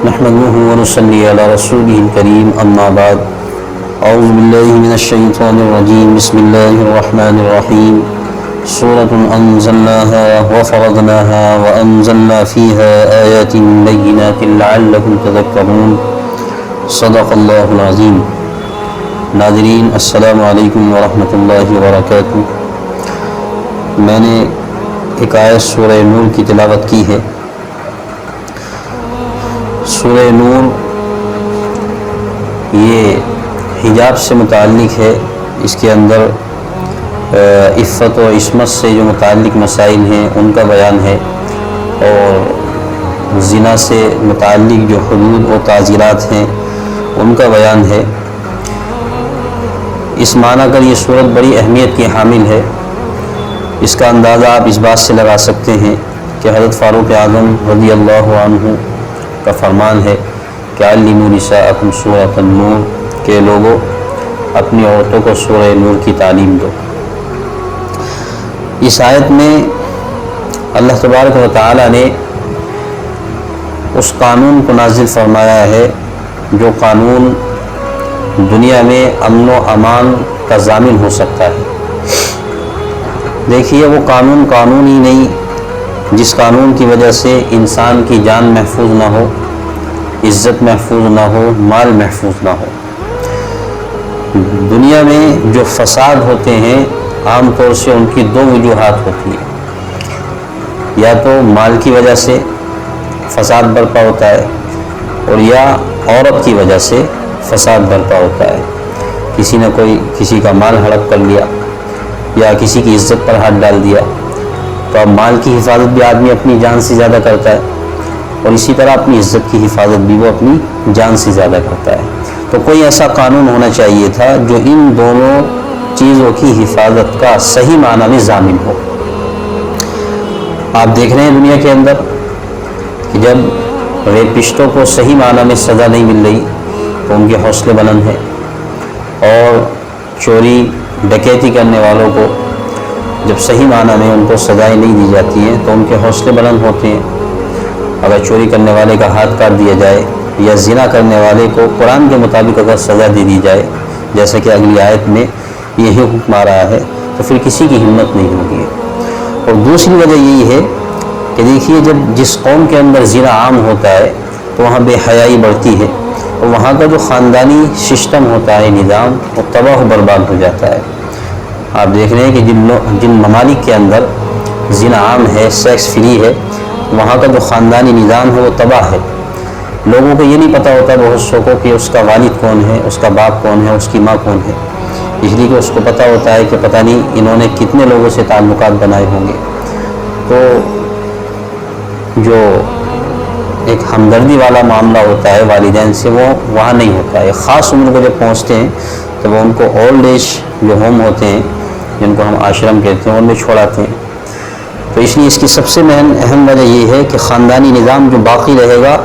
نحمده ونصلي على رسوله الكريم اما بعد اعوذ بالله من الشيطان الرجيم بسم الله الرحمن الرحيم سورة انزلناها وفرضناها وانزلنا فيها آيات بينات لعلكم تذكرون صدق الله العظيم۔ ناظرین السلام علیکم ورحمۃ اللہ وبرکاتہ۔ میں نے ایک آیت سورہ نور کی تلاوت کی ہے۔ سورہ نور یہ حجاب سے متعلق ہے، اس کے اندر عفت و عصمت سے جو متعلق مسائل ہیں ان کا بیان ہے، اور زنا سے متعلق جو حدود و تعزیرات ہیں ان کا بیان ہے۔ اس معنی کر یہ صورت بڑی اہمیت کی حامل ہے۔ اس کا اندازہ آپ اس بات سے لگا سکتے ہیں کہ حضرت فاروق اعظم رضی اللہ عنہ کا فرمان ہے کہ علموا نساءکم سورۃ النور، کہ لوگوں اپنی عورتوں کو سورہ نور کی تعلیم دو۔ اس آیت میں اللہ تبارک و تعالی نے اس قانون کو نازل فرمایا ہے جو قانون دنیا میں امن و امان کا ضامن ہو سکتا ہے۔ دیکھیے، وہ قانون ہی نہیں جس قانون کی وجہ سے انسان کی جان محفوظ نہ ہو، عزت محفوظ نہ ہو، مال محفوظ نہ ہو۔ دنیا میں جو فساد ہوتے ہیں عام طور سے ان کی دو وجوہات ہوتی ہیں، یا تو مال کی وجہ سے فساد برپا ہوتا ہے، اور یا عورت کی وجہ سے فساد برپا ہوتا ہے۔ کسی نے کسی کا مال ہڑپ کر لیا یا کسی کی عزت پر ہاتھ ڈال دیا، تو اب مال کی حفاظت بھی آدمی اپنی جان سے زیادہ کرتا ہے، اور اسی طرح اپنی عزت کی حفاظت بھی وہ اپنی جان سے زیادہ کرتا ہے۔ تو کوئی ایسا قانون ہونا چاہیے تھا جو ان دونوں چیزوں کی حفاظت کا صحیح معنی میں ضامن ہو۔ آپ دیکھ رہے ہیں دنیا کے اندر کہ جب ریپسٹوں کو صحیح معنی میں سزا نہیں مل رہی تو ان کے حوصلے بلند ہیں، اور چوری ڈکیتی کرنے والوں کو جب صحیح معنی میں ان کو سزائیں نہیں دی جاتی ہیں تو ان کے حوصلے بلند ہوتے ہیں۔ اگر چوری کرنے والے کا ہاتھ کاٹ دیا جائے یا زنا کرنے والے کو قرآن کے مطابق اگر سزا دے دی جائے، جیسا کہ اگلی آیت میں یہی حکم آ رہا ہے، تو پھر کسی کی ہمت نہیں ہوگی۔ اور دوسری وجہ یہی ہے کہ دیکھیے، جب جس قوم کے اندر زنا عام ہوتا ہے تو وہاں بے حیائی بڑھتی ہے، اور وہاں کا جو خاندانی سسٹم ہوتا ہے، نظام، وہ تباہ و برباد ہو جاتا ہے۔ آپ دیکھ رہے ہیں کہ جن ممالک کے اندر زنا عام ہے، سیکس فری ہے، وہاں کا جو خاندانی نظام ہے وہ تباہ ہے۔ لوگوں کو یہ نہیں پتہ ہوتا بہت سو کو کہ اس کا والد کون ہے، اس کا باپ کون ہے، اس کی ماں کون ہے، اس لیے کہ اس کو پتہ ہوتا ہے کہ پتہ نہیں انہوں نے کتنے لوگوں سے تعلقات بنائے ہوں گے۔ تو جو ایک ہمدردی والا معاملہ ہوتا ہے والدین سے، وہ وہاں نہیں ہوتا ہے۔ خاص عمر کو جب پہنچتے ہیں تو وہ ان کو اولڈ ایج جو ہوم ہوتے ہیں، جن کو ہم آشرم کہتے ہیں، ان میں چھوڑاتے ہیں۔ تو اس لیے اس کی سب سے اہم وجہ یہ ہے کہ خاندانی نظام جو باقی رہے گا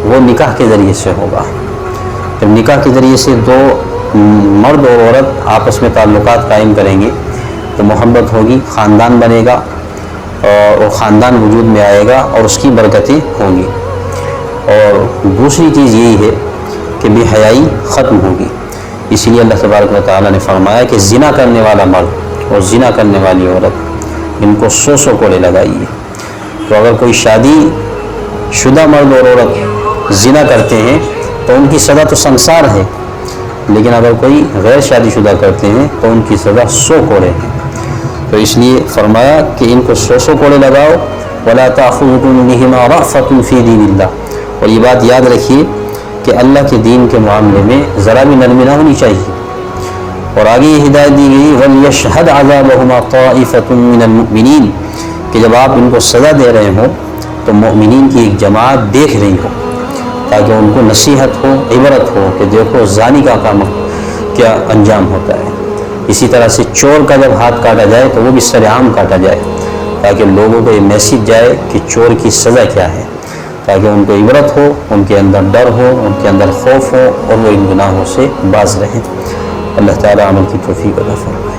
وہ نکاح کے ذریعے سے ہوگا۔ جب نکاح کے ذریعے سے دو مرد اور عورت آپس میں تعلقات قائم کریں گے تو محبت ہوگی، خاندان بنے گا، اور خاندان وجود میں آئے گا، اور اس کی برکتیں ہوں گی۔ اور دوسری چیز یہی ہے کہ بے حیائی ختم ہوگی۔ اسی لیے اللہ تبارک و تعالیٰ نے فرمایا کہ زنا کرنے والا مرد اور زنا کرنے والی عورت، ان کو 100 کوڑے لگائیے۔ تو اگر کوئی شادی شدہ مرد اور عورت زنا کرتے ہیں تو ان کی سزا تو سنسار ہے، لیکن اگر کوئی غیر شادی شدہ کرتے ہیں تو ان کی سزا 100 کوڑے ہیں۔ تو اس لیے فرمایا کہ ان کو 100 کوڑے لگاؤ۔ وَلَا تَأْخُذْكُمْ بِهِمَا رَأْفَةٌ فِي دِينِ اللَّهِ، اور یہ بات یاد رکھیے کہ اللہ کے دین کے معاملے میں ذرا بھی نرمی نہ ہونی چاہیے۔ اور آگے یہ ہدایت دی گئی وَلْيَشْهَدْ عَذَابَهُمَا طَائِفَةٌ مِّنَ الْمُؤْمِنِينَ، کہ جب آپ ان کو سزا دے رہے ہوں تو مؤمنین کی ایک جماعت دیکھ رہی ہو، تاکہ ان کو نصیحت ہو، عبرت ہو کہ دیکھو زانی کا کام کیا انجام ہوتا ہے۔ اسی طرح سے چور کا جب ہاتھ کاٹا جائے تو وہ بھی سرعام کاٹا جائے، تاکہ لوگوں کو یہ میسج جائے کہ چور کی سزا کیا ہے، تاکہ ان کو عبرت ہو، ان کے اندر ڈر ہو، ان کے اندر خوف ہو، اور وہ ان گناہوں سے باز رہیں۔ اللہ تعالیٰ عمل کی توفیق عطا فرمائے۔